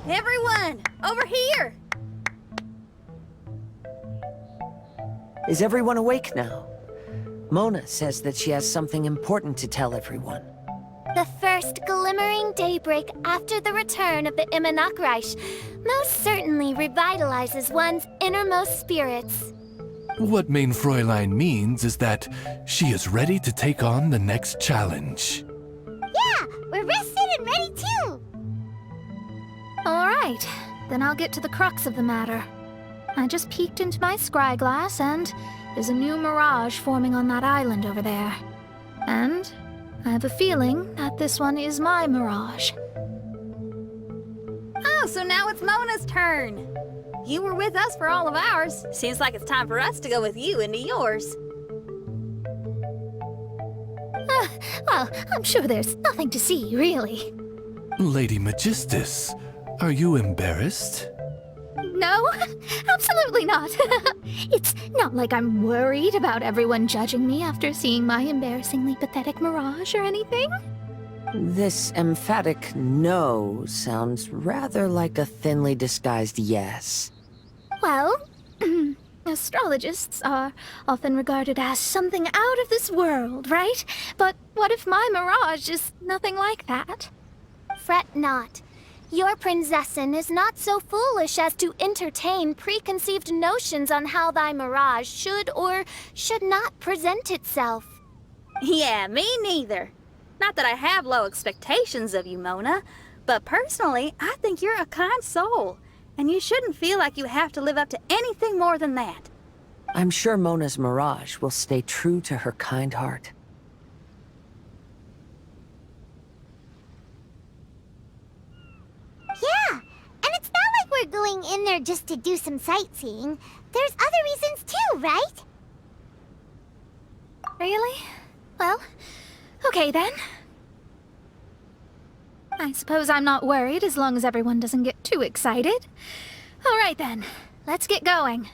Everyone, over here! Is everyone awake now? Mona says that she has something important to tell everyone. The first glimmering daybreak after the return of the Immonakreich most certainly revitalizes one's innermost spirits. What Main Fräulein means is that she is ready to take on the next challenge. Yeah, we're rested and ready too! Alright, then I'll get to the crux of the matter. I just peeked into my scry glass and there's a new mirage forming on that island over there. And I have a feeling that this one is my mirage. Oh, so now it's Mona's turn. You were with us for all of ours. Seems like it's time for us to go with you into yours. Well, I'm sure there's nothing to see, really. Lady Magistus, are you embarrassed? No, absolutely not. It's not like I'm worried about everyone judging me after seeing my embarrassingly pathetic mirage or anything. This emphatic no sounds rather like a thinly disguised yes. Well, astrologists are often regarded as something out of this world, right? But what if my mirage is nothing like that? Fret not. Your prinzessin is not so foolish as to entertain preconceived notions on how thy mirage should or should not present itself. Yeah, me neither. Not that I have low expectations of you, Mona, but personally, I think you're a kind soul, and you shouldn't feel like you have to live up to anything more than that. I'm sure Mona's mirage will stay true to her kind heart. Yeah, and it's not like we're going in there just to do some sightseeing. There's other reasons too, right? Really? Well, okay then. I suppose I'm not worried as long as everyone doesn't get too excited. Alright then, let's get going.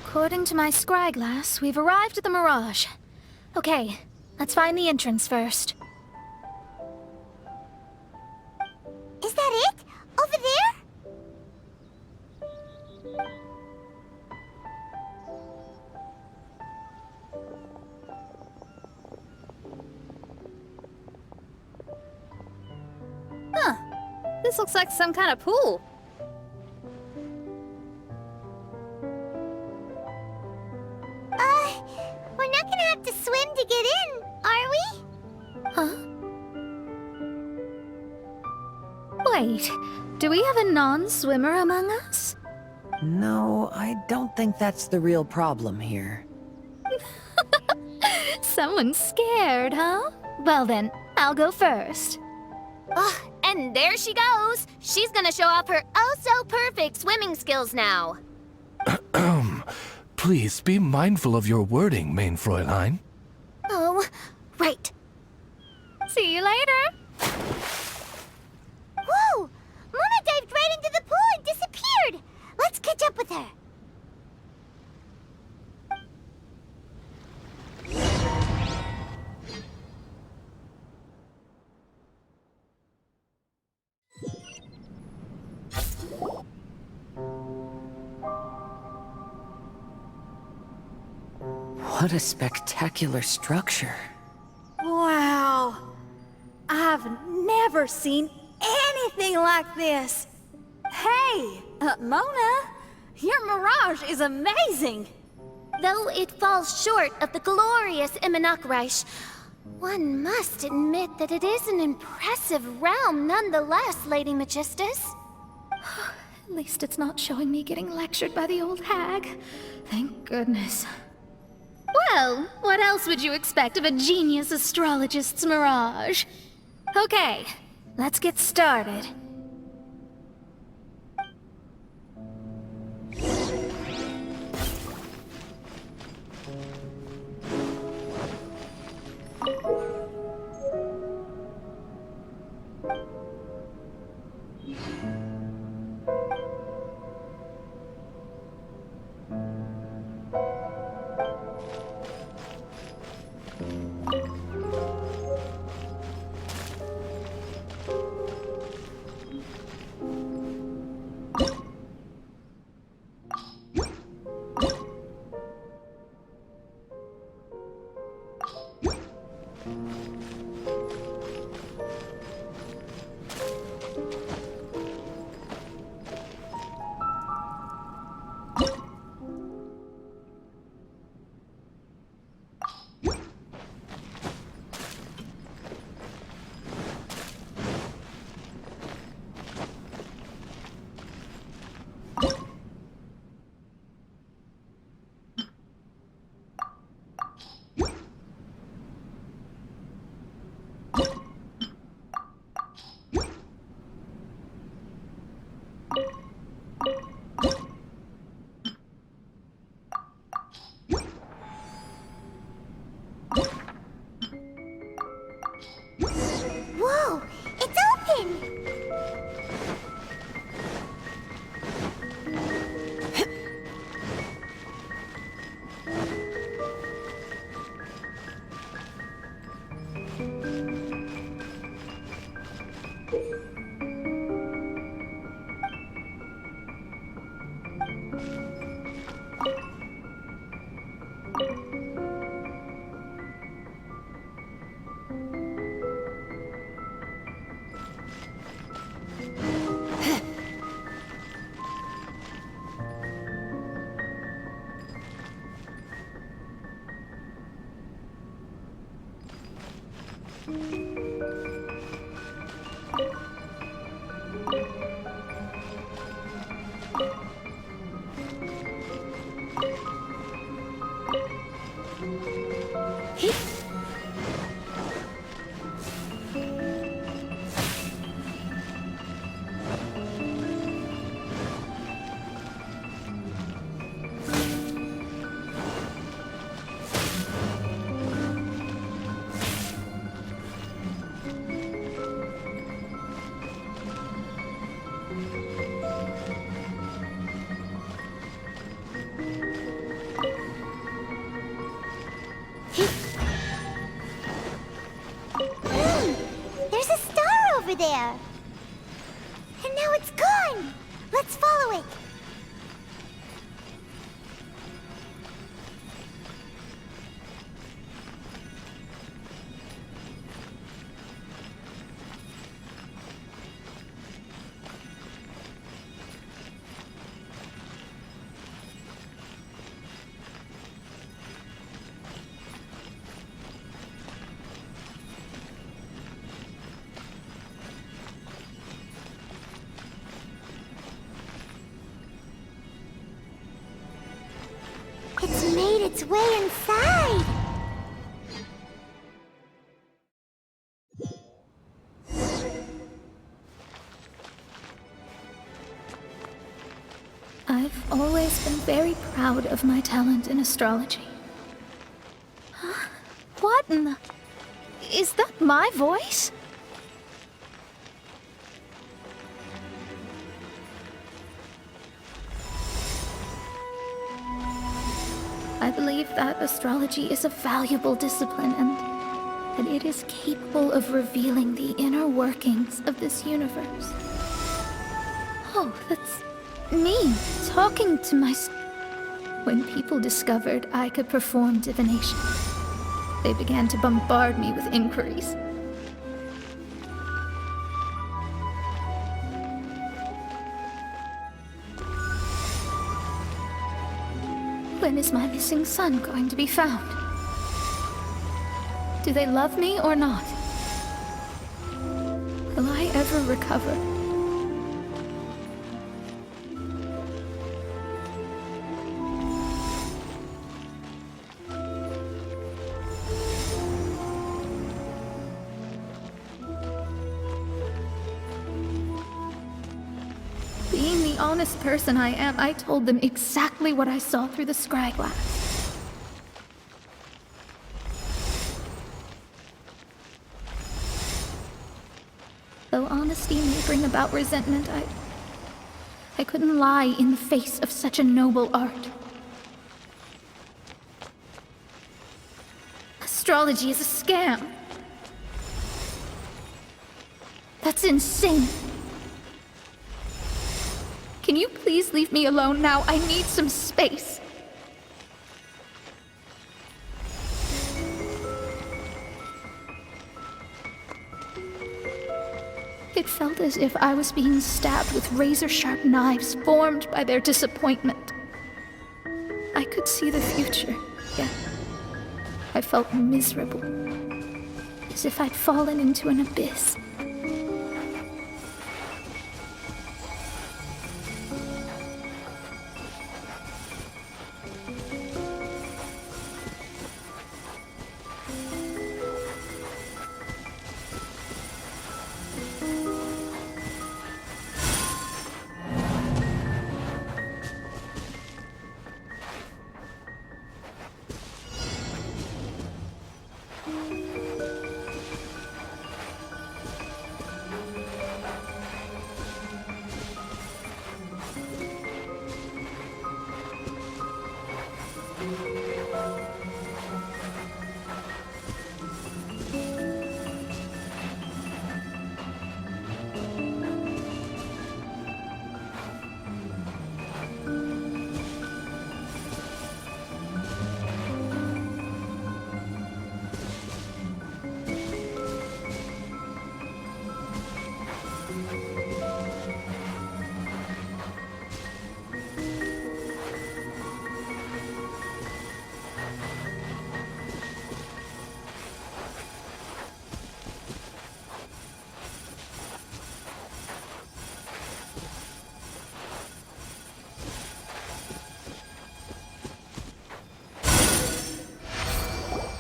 According to my scry glass, we've arrived at the Mirage. Okay, let's find the entrance first. Is that it? Over there? Huh. This looks like some kind of pool. We're not gonna have to swim to get in, are we? Huh? Wait, do we have a non-swimmer among us? No, I don't think that's the real problem here. Someone's scared, huh? Well then, I'll go first. And there she goes. She's gonna show off her oh-so-perfect swimming skills now. Please be mindful of your wording, Main Fräulein. Oh, right. See you later. Whoa! Mona dived right into the pool and disappeared! Let's catch up with her. What a spectacular structure. Wow. I've never seen anything like this. Hey, Mona, your mirage is amazing. Though it falls short of the glorious Immonakreich, one must admit that it is an impressive realm nonetheless, Lady Magistus. At least it's not showing me getting lectured by the old hag. Thank goodness. Well, what else would you expect of a genius astrologist's mirage? Okay, let's get started. There's a star over there. And now it's gone. Let's follow it. It's made its way inside. I've always been very proud of my talent in astrology. Huh? What in the... Is that my voice? I believe that astrology is a valuable discipline and that it is capable of revealing the inner workings of this universe. Oh, that's me talking to myself. When people discovered I could perform divination, they began to bombard me with inquiries. When is my missing son going to be found? Do they love me or not? Will I ever recover? Being the honest person I am, I told them exactly what I saw through the scry glass. Though honesty may bring about resentment, I couldn't lie in the face of such a noble art. Astrology is a scam. That's insane. Can you please leave me alone now? I need some space. It felt as if I was being stabbed with razor-sharp knives formed by their disappointment. I could see the future, yet I felt miserable, as if I'd fallen into an abyss.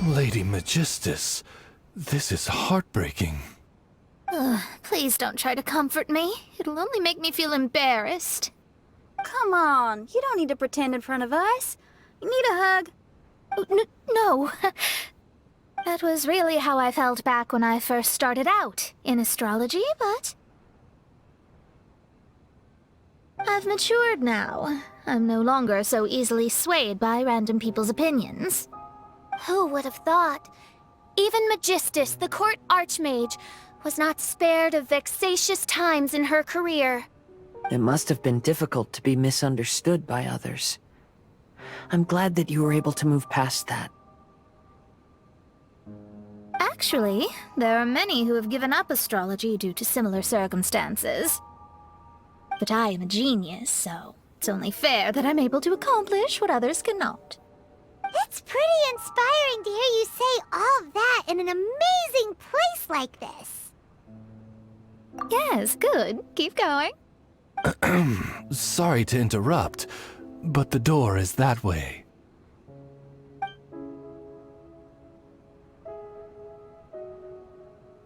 Lady Magistus, this is heartbreaking. Please don't try to comfort me. It'll only make me feel embarrassed. Come on, you don't need to pretend in front of us. You need a hug. No. That was really how I felt back when I first started out in astrology, but I've matured now. I'm no longer so easily swayed by random people's opinions. Who would have thought? Even Magistus, the court archmage, was not spared of vexatious times in her career. It must have been difficult to be misunderstood by others. I'm glad that you were able to move past that. Actually, there are many who have given up astrology due to similar circumstances. But I am a genius, so it's only fair that I'm able to accomplish what others cannot. It's pretty inspiring to hear you say all that in an amazing place like this. Yes, good. Keep going. Sorry to interrupt, but the door is that way.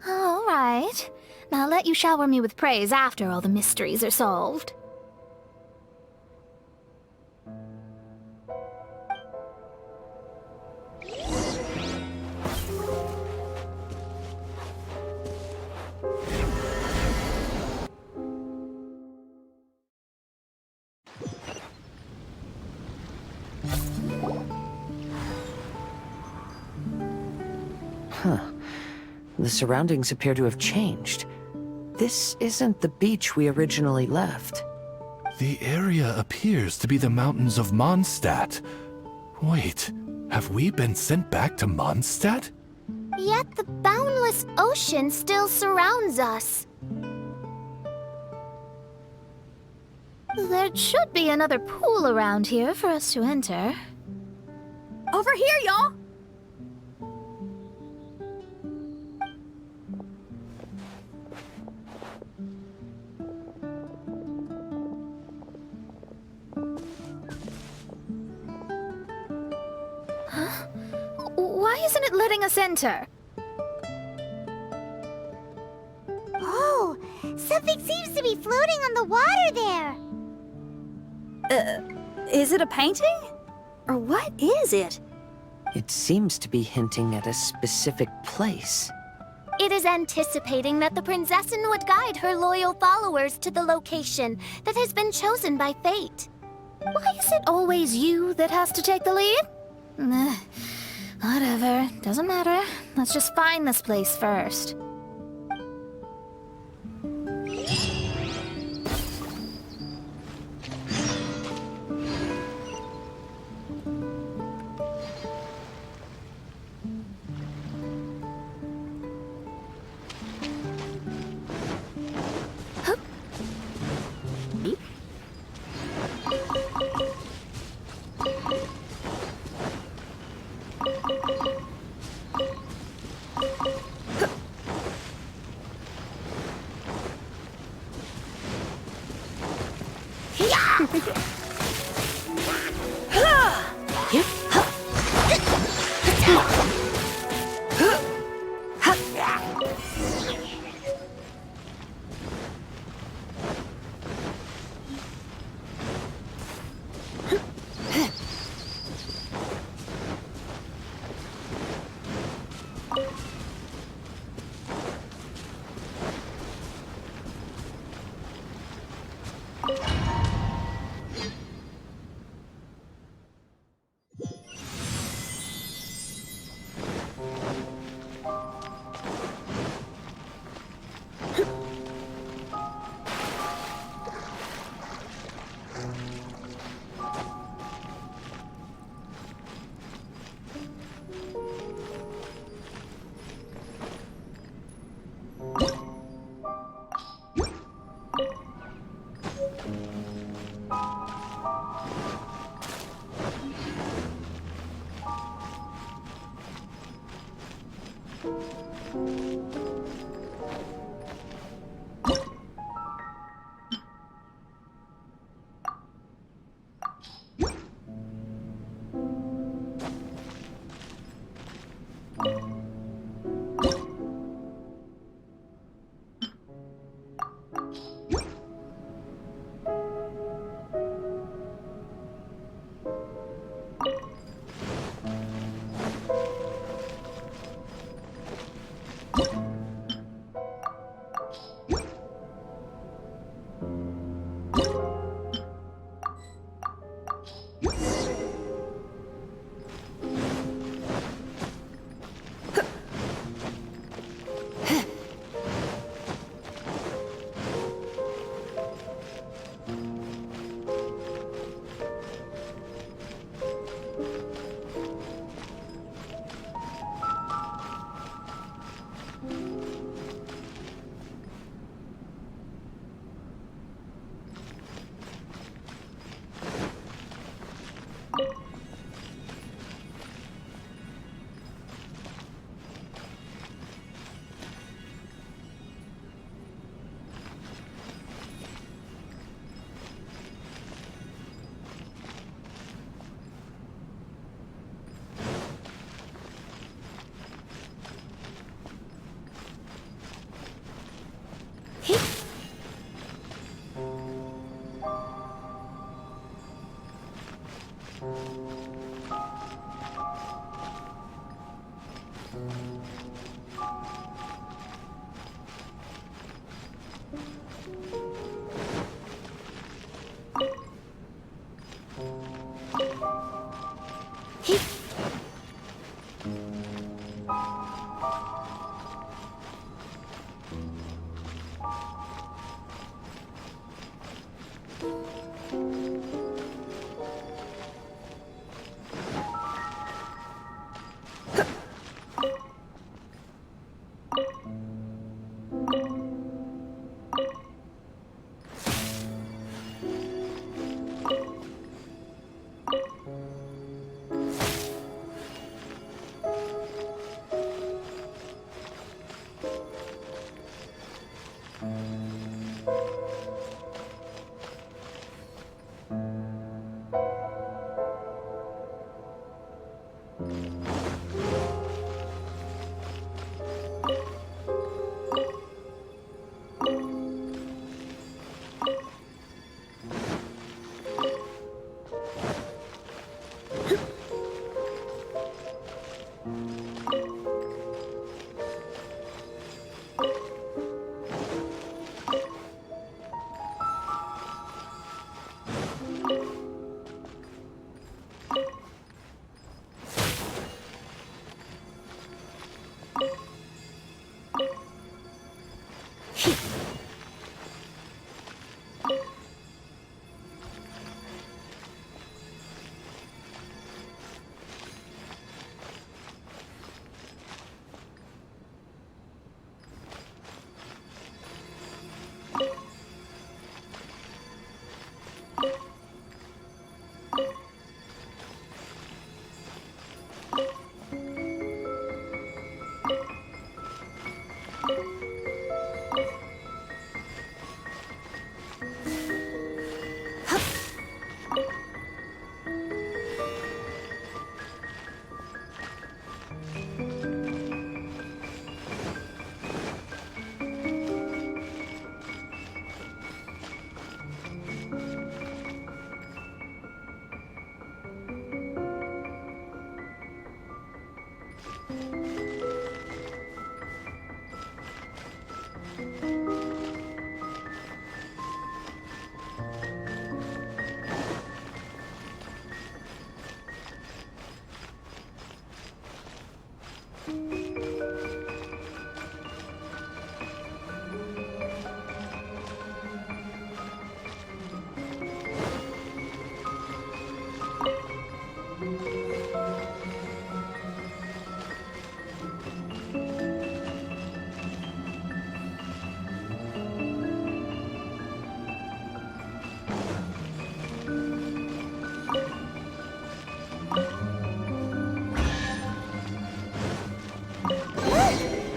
All right. Now I'll let you shower me with praise after all the mysteries are solved. The surroundings appear to have changed. This isn't the beach we originally left. The area appears to be the mountains of Mondstadt. Wait, have we been sent back to Mondstadt? Yet the boundless ocean still surrounds us. There should be another pool around here for us to enter. Over here, y'all. Why isn't it letting us enter? Oh, something seems to be floating on the water there. Is it a painting? Or what is it? It seems to be hinting at a specific place. It is anticipating that the Prinzessin would guide her loyal followers to the location that has been chosen by fate. Why is it always you that has to take the lead? Whatever, doesn't matter. Let's just find this place first.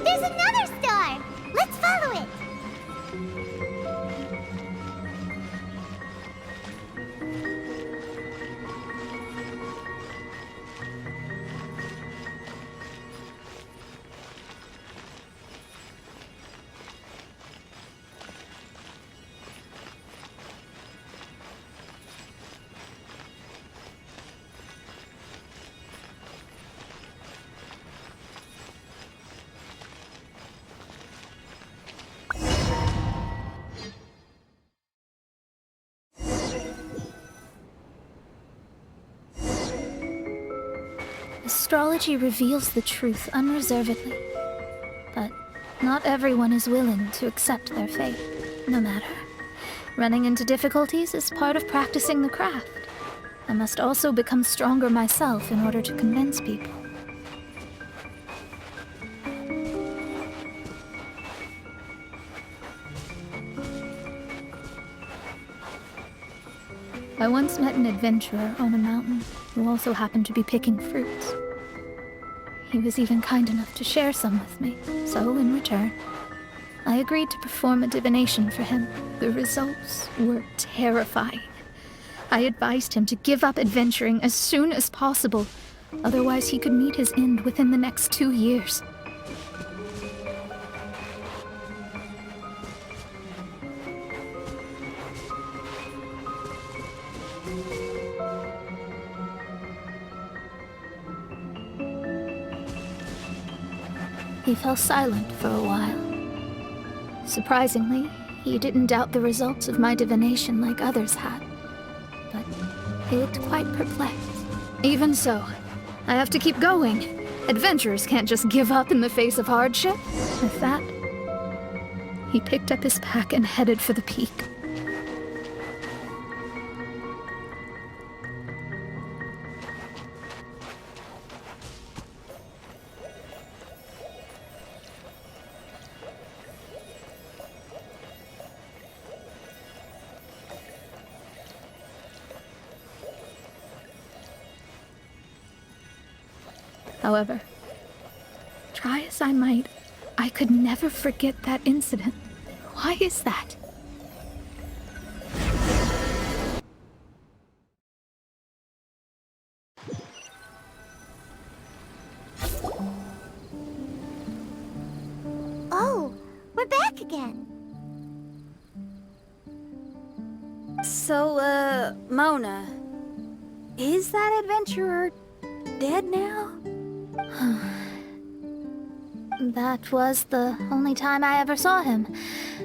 There's another star! Let's follow it! Astrology reveals the truth unreservedly, but not everyone is willing to accept their fate, no matter. Running into difficulties is part of practicing the craft. I must also become stronger myself in order to convince people. I once met an adventurer on a mountain who also happened to be picking fruits. He was even kind enough to share some with me, so in return, I agreed to perform a divination for him. The results were terrifying. I advised him to give up adventuring as soon as possible, otherwise he could meet his end within the next 2 years. he fell silent for a while. Surprisingly, he didn't doubt the results of my divination like others had, but he looked quite perplexed. Even so, I have to keep going. Adventurers can't just give up in the face of hardship. With that, he picked up his pack and headed for the peak. However, try as I might, I could never forget that incident. Why is that? Oh, we're back again. So, Mona, is that adventurer dead now? That was the only time I ever saw him,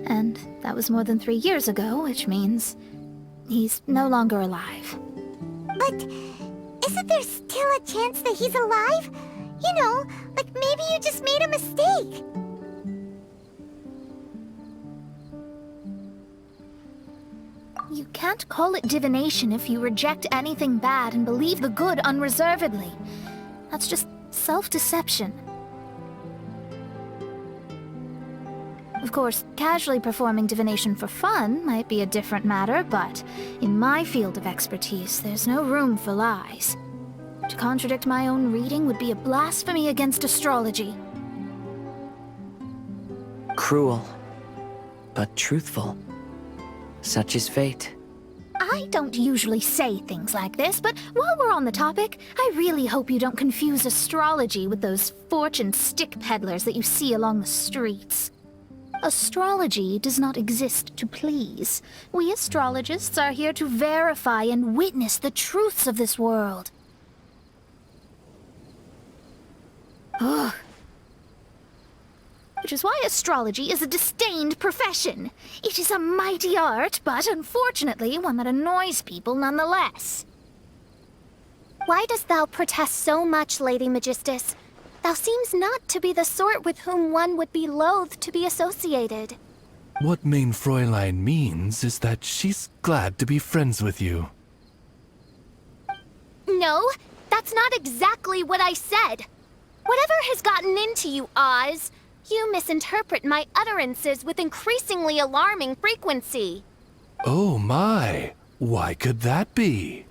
and that was more than 3 years ago, which means he's no longer alive. But isn't there still a chance that he's alive? You know, like maybe you just made a mistake. You can't call it divination if you reject anything bad and believe the good unreservedly. That's just self-deception. Of course, casually performing divination for fun might be a different matter, but in my field of expertise, there's no room for lies. To contradict my own reading would be a blasphemy against astrology. Cruel, but truthful. Such is fate. I don't usually say things like this, but while we're on the topic, I really hope you don't confuse astrology with those fortune stick peddlers that you see along the streets. Astrology does not exist to please. We astrologists are here to verify and witness the truths of this world. Ugh. Which is why astrology is a disdained profession. It is a mighty art, but unfortunately one that annoys people nonetheless. Why dost thou protest so much, Lady Magistus? Thou seems not to be the sort with whom one would be loath to be associated. What Mein Fräulein means is that she's glad to be friends with you. No, that's not exactly what I said. Whatever has gotten into you, Oz, you misinterpret my utterances with increasingly alarming frequency. Oh my, why could that be?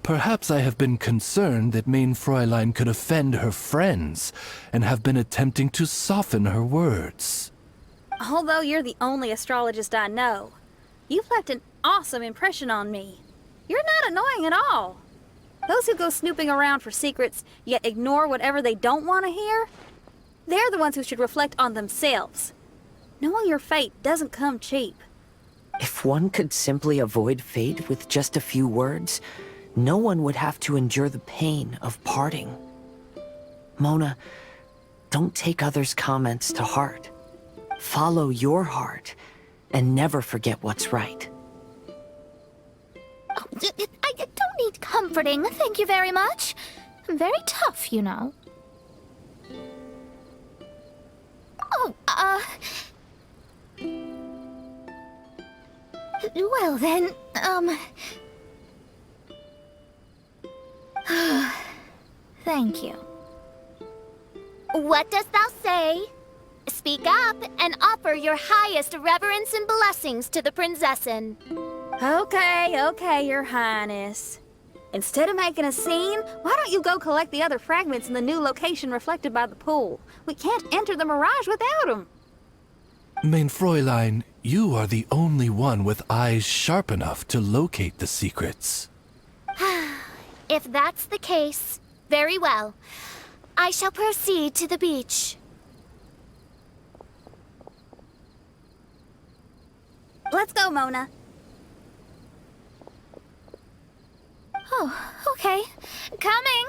Perhaps I have been concerned that Mein Fräulein could offend her friends, and have been attempting to soften her words. Although you're the only astrologist I know, you've left an awesome impression on me. You're not annoying at all. Those who go snooping around for secrets, yet ignore whatever they don't want to hear, they're the ones who should reflect on themselves. Knowing your fate doesn't come cheap. If one could simply avoid fate with just a few words, no one would have to endure the pain of parting. Mona, don't take others' comments to heart. Follow your heart, and never forget what's right. Oh, I don't need comforting, thank you very much. I'm very tough, you know. Oh, well then, thank you. What dost thou say? Speak up and offer your highest reverence and blessings to the Prinzessin. Okay, Your Highness. Instead of making a scene, why don't you go collect the other fragments in the new location reflected by the pool? We can't enter the mirage without them. Mein Fräulein, you are the only one with eyes sharp enough to locate the secrets. If that's the case, very well. I shall proceed to the beach. Let's go, Mona. Oh, okay. Coming!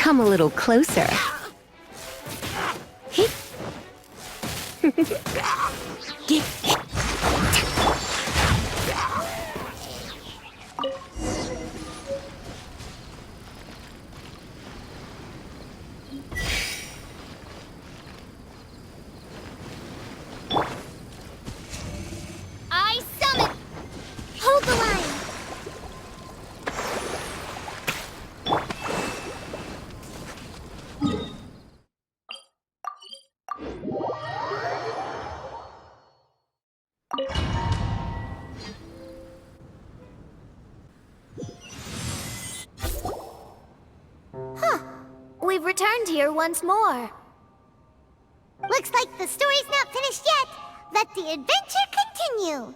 Come a little closer. I summon! Hold the line! We've returned here once more. Looks like the story's not finished yet. Let the adventure continue.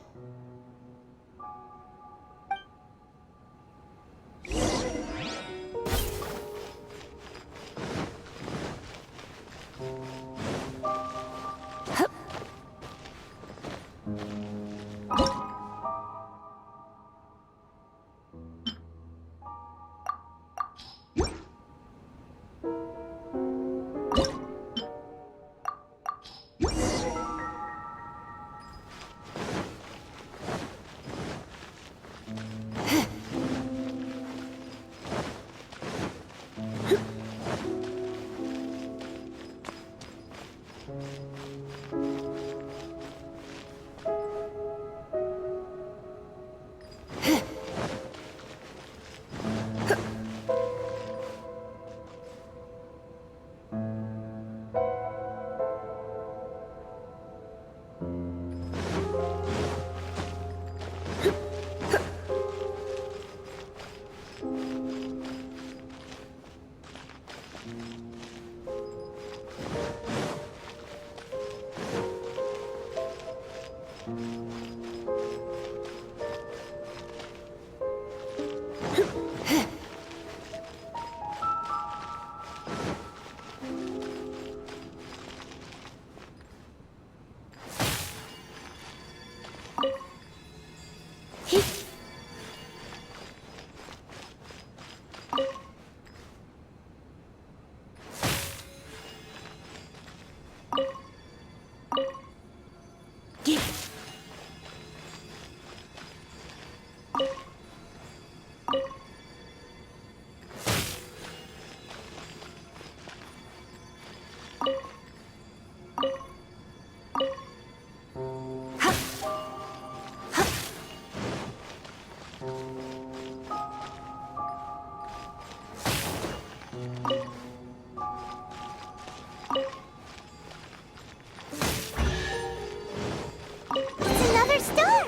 It's another star!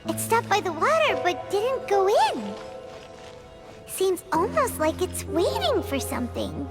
It stopped by the water, but didn't go in. Seems almost like it's waiting for something.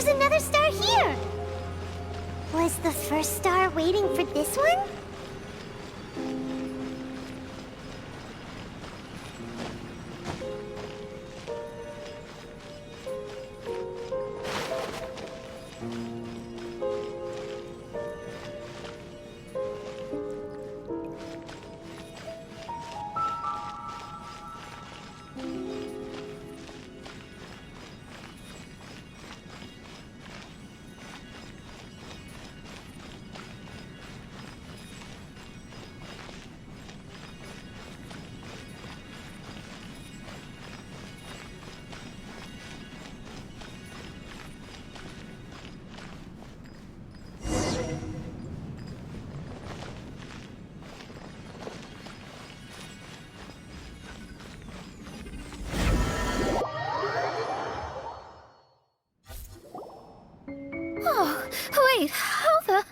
there's another star here! Was the first star waiting for this one? Oh, wait, how the...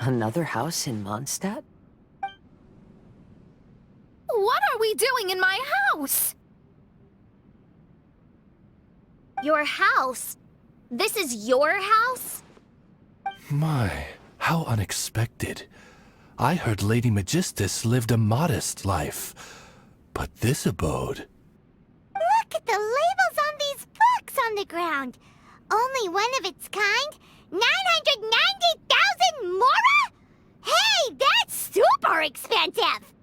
Another house in Mondstadt? What are we doing in my house? Your house? This is your house? My, how unexpected. I heard Lady Magistus lived a modest life, but this abode... Look at the labels on these books on the ground. Only one of its kind? 990,000 mora? Hey, that's super expensive!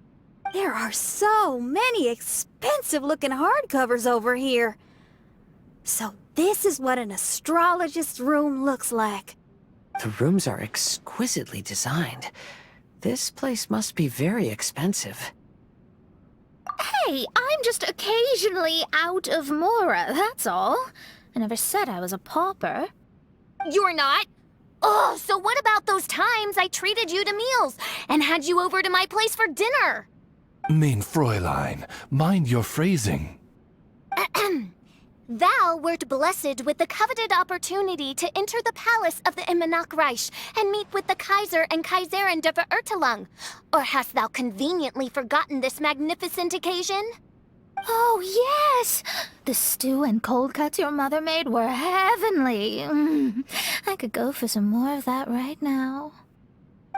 There are so many expensive-looking hardcovers over here. So this is what an astrologist's room looks like. The rooms are exquisitely designed. This place must be very expensive. Hey, I'm just occasionally out of mora, that's all. I never said I was a pauper. You're not? Oh, so what about those times I treated you to meals and had you over to my place for dinner? Mein Fräulein, mind your phrasing. Thou wert blessed with the coveted opportunity to enter the palace of the Immenach Reich and meet with the Kaiser and Kaiserin der Verurteilung. Or hast thou conveniently forgotten this magnificent occasion? Oh, yes! The stew and cold cuts your mother made were heavenly. I could go for some more of that right now.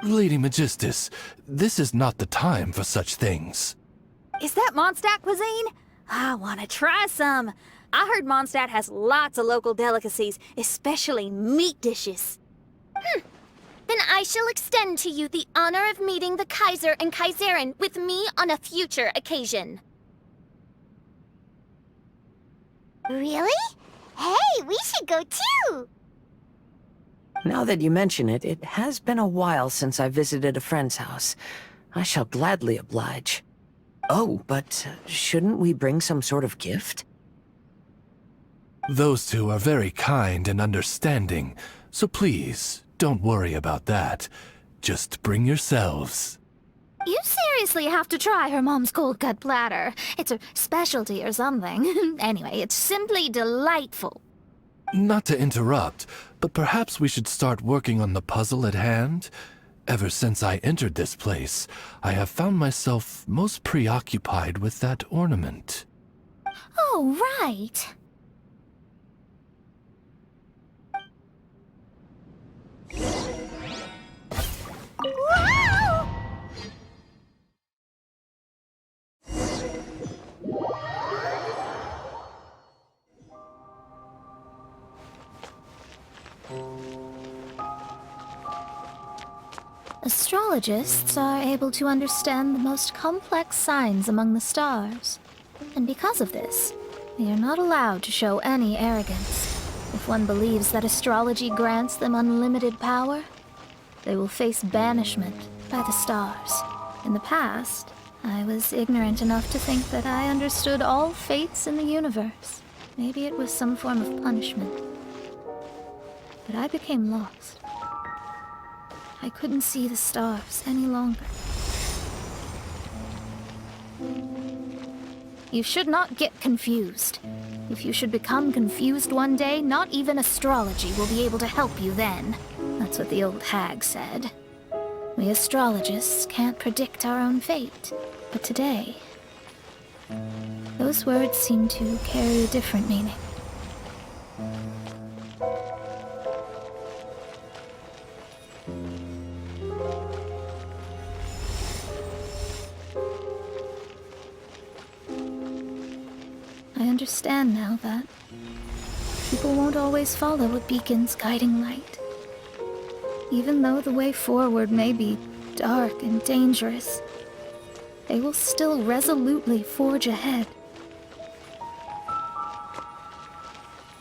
Lady Magistus, this is not the time for such things. Is that Mondstadt cuisine? I want to try some. I heard Mondstadt has lots of local delicacies, especially meat dishes. Then I shall extend to you the honor of meeting the Kaiser and Kaiserin with me on a future occasion. Really? Hey, we should go too! Now that you mention it, it has been a while since I visited a friend's house. I shall gladly oblige. Oh, but shouldn't we bring some sort of gift? Those two are very kind and understanding, so please, don't worry about that. Just bring yourselves. You seriously have to try her mom's cold cut platter. It's her specialty or something. Anyway, it's simply delightful. Not to interrupt, but perhaps we should start working on the puzzle at hand? Ever since I entered this place, I have found myself most preoccupied with that ornament. Oh, right. Wow! Astrologists are able to understand the most complex signs among the stars. And because of this, they are not allowed to show any arrogance. If one believes that astrology grants them unlimited power, they will face banishment by the stars. In the past, I was ignorant enough to think that I understood all fates in the universe. Maybe it was some form of punishment. But I became lost. I couldn't see the stars any longer. You should not get confused. If you should become confused one day, not even astrology will be able to help you then. That's what the old hag said. We astrologists can't predict our own fate. But today, those words seem to carry a different meaning. I understand now that people won't always follow a beacon's guiding light. Even though the way forward may be dark and dangerous, they will still resolutely forge ahead.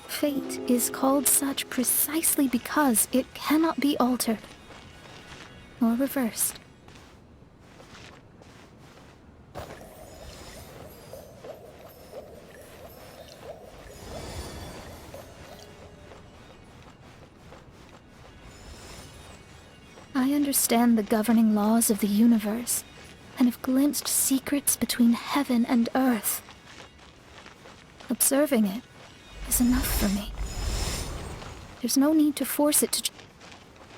Fate is called such precisely because it cannot be altered or reversed. I understand the governing laws of the universe, and have glimpsed secrets between heaven and earth. Observing it is enough for me. There's no need to force it to...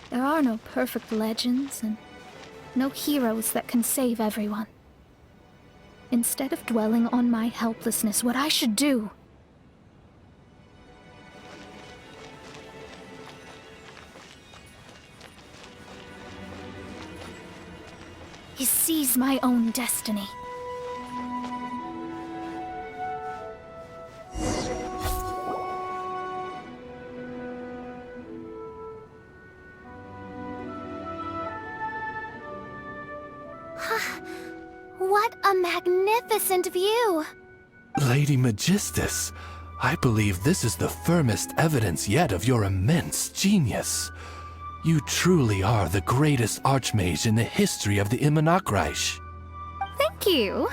There are no perfect legends, and no heroes that can save everyone. Instead of dwelling on my helplessness, what I should do is seize my own destiny. What a magnificent view! Lady Magistus, I believe this is the firmest evidence yet of your immense genius. You truly are the greatest archmage in the history of the Immonakreich. Thank you.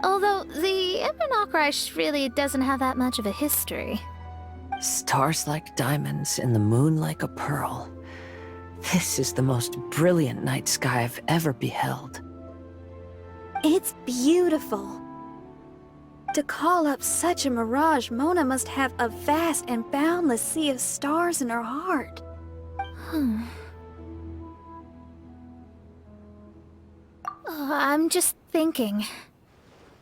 Although the Immonakreich really doesn't have that much of a history. Stars like diamonds and the moon like a pearl. This is the most brilliant night sky I've ever beheld. It's beautiful. To call up such a mirage, Mona must have a vast and boundless sea of stars in her heart. I'm just thinking.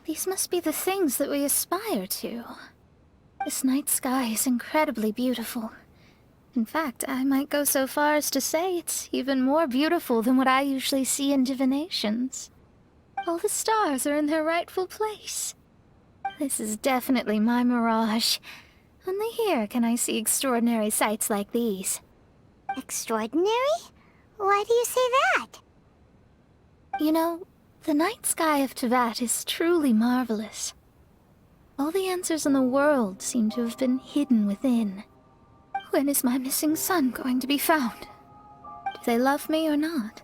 These must be the things that we aspire to. This night sky is incredibly beautiful. In fact, I might go so far as to say it's even more beautiful than what I usually see in divinations. All the stars are in their rightful place. This is definitely my mirage. Only here can I see extraordinary sights like these. Extraordinary? Why do you say that? You know, the night sky of Tevat is truly marvelous. All the answers in the world seem to have been hidden within. When is my missing son going to be found? Do they love me or not?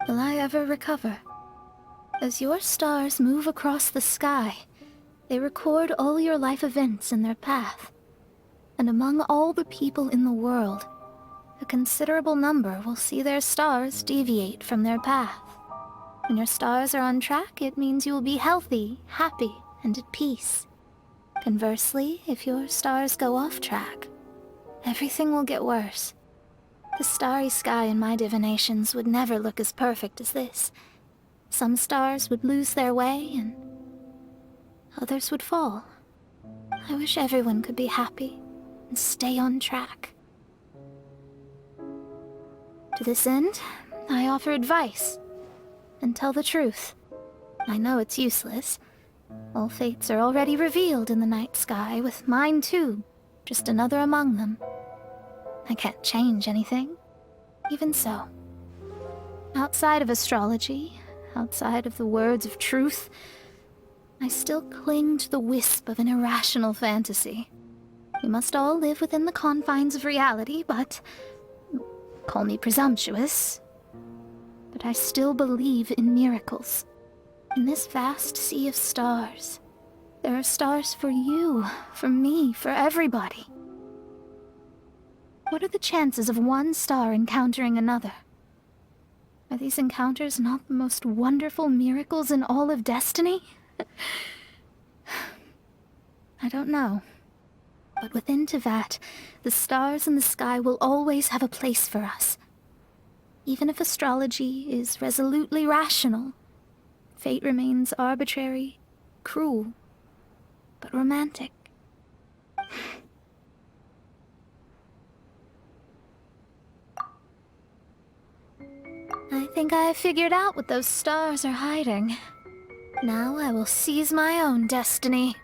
Will I ever recover? As your stars move across the sky, they record all your life events in their path. And among all the people in the world, a considerable number will see their stars deviate from their path. When your stars are on track, it means you will be healthy, happy, and at peace. Conversely, if your stars go off track, everything will get worse. The starry sky in my divinations would never look as perfect as this. Some stars would lose their way, and others would fall. I wish everyone could be happy and stay on track. To this end, I offer advice and tell the truth. I know it's useless. All fates are already revealed in the night sky, with mine too, just another among them. I can't change anything. Even so, outside of astrology, outside of the words of truth, I still cling to the wisp of an irrational fantasy. We must all live within the confines of reality, but... call me presumptuous, but I still believe in miracles. In this vast sea of stars, there are stars for you, for me, for everybody. What are the chances of one star encountering another? Are these encounters not the most wonderful miracles in all of destiny? I don't know. But within Tevat, the stars in the sky will always have a place for us. Even if astrology is resolutely rational, fate remains arbitrary, cruel, but romantic. think I have figured out what those stars are hiding. Now I will seize my own destiny.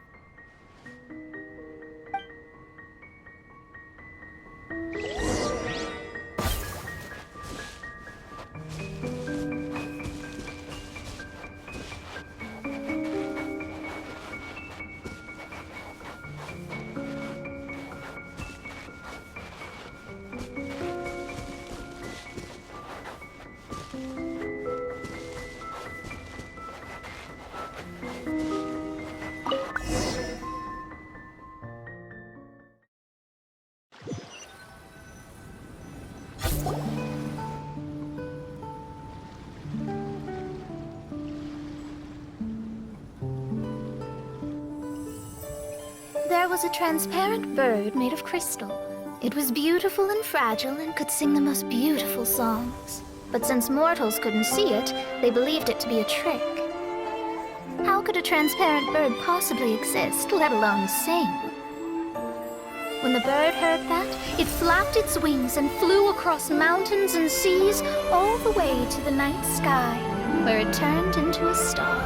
There was a transparent bird made of crystal. It was beautiful and fragile and could sing the most beautiful songs. But since mortals couldn't see it, they believed it to be a trick. How could a transparent bird possibly exist, let alone sing? When the bird heard that, it flapped its wings and flew across mountains and seas all the way to the night sky, where it turned into a star.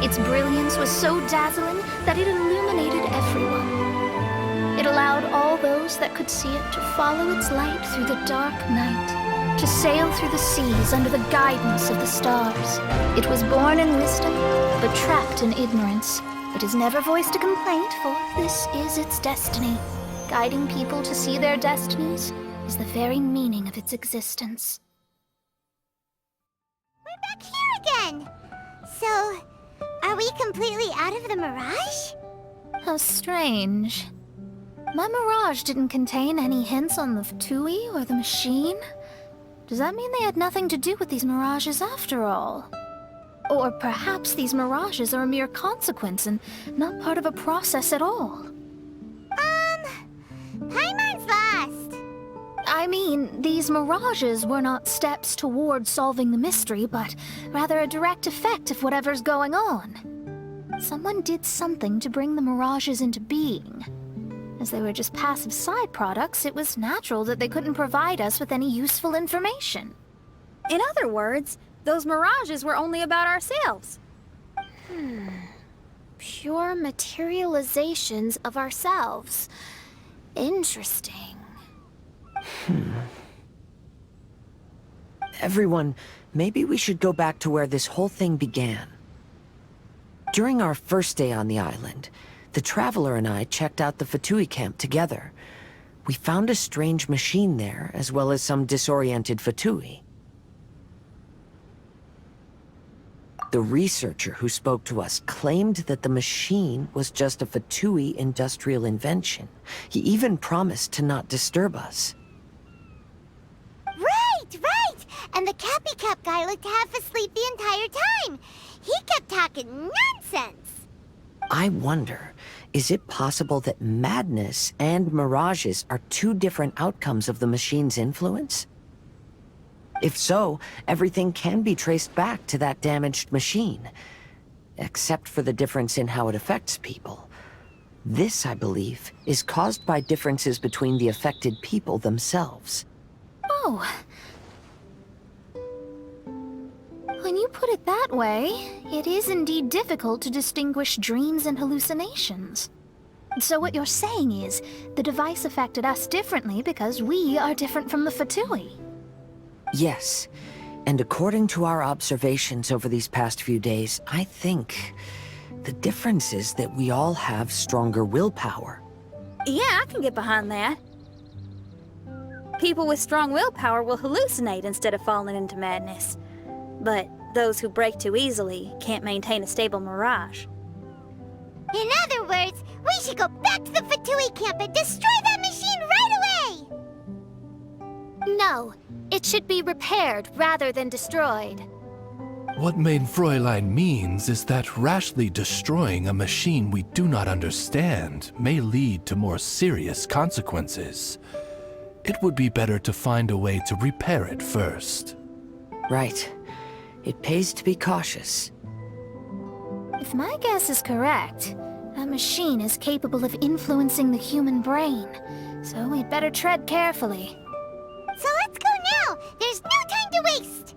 Its brilliance was so dazzling that it illuminated everyone. It allowed all those that could see it to follow its light through the dark night, to sail through the seas under the guidance of the stars. It was born in wisdom, but trapped in ignorance. It has never voiced a complaint, for this is its destiny. Guiding people to see their destinies is the very meaning of its existence. We're back here again! So, are we completely out of the mirage? How strange. My mirage didn't contain any hints on the Fatui or the machine. Does that mean they had nothing to do with these mirages after all? Or perhaps these mirages are a mere consequence and not part of a process at all? Paimon's lost. I mean, these mirages were not steps towards solving the mystery, but rather a direct effect of whatever's going on. Someone did something to bring the mirages into being. As they were just passive side products, it was natural that they couldn't provide us with any useful information. In other words, those mirages were only about ourselves. Pure materializations of ourselves. Interesting. Everyone, maybe we should go back to where this whole thing began. During our first day on the island, the Traveler and I checked out the Fatui camp together. We found a strange machine there, as well as some disoriented Fatui. The researcher who spoke to us claimed that the machine was just a Fatui industrial invention. He even promised to not disturb us. Right! And the Cappy Cap guy looked half asleep the entire time. He kept talking nonsense. I wonder, is it possible that madness and mirages are two different outcomes of the machine's influence? If so, everything can be traced back to that damaged machine, except for the difference in how it affects people. This, I believe, is caused by differences between the affected people themselves. Oh. When you put it that way, it is indeed difficult to distinguish dreams and hallucinations. So what you're saying is, the device affected us differently because we are different from the Fatui. Yes, and according to our observations over these past few days, I think the difference is that we all have stronger willpower. Yeah, I can get behind that. People with strong willpower will hallucinate instead of falling into madness. But those who break too easily can't maintain a stable mirage. In other words, we should go back to the Fatui camp and destroy that machine right away! No, it should be repaired rather than destroyed. What Main Fräulein means is that rashly destroying a machine we do not understand may lead to more serious consequences. It would be better to find a way to repair it first. Right. It pays to be cautious. If my guess is correct, that machine is capable of influencing the human brain, so we'd better tread carefully. So let's go now! There's no time to waste!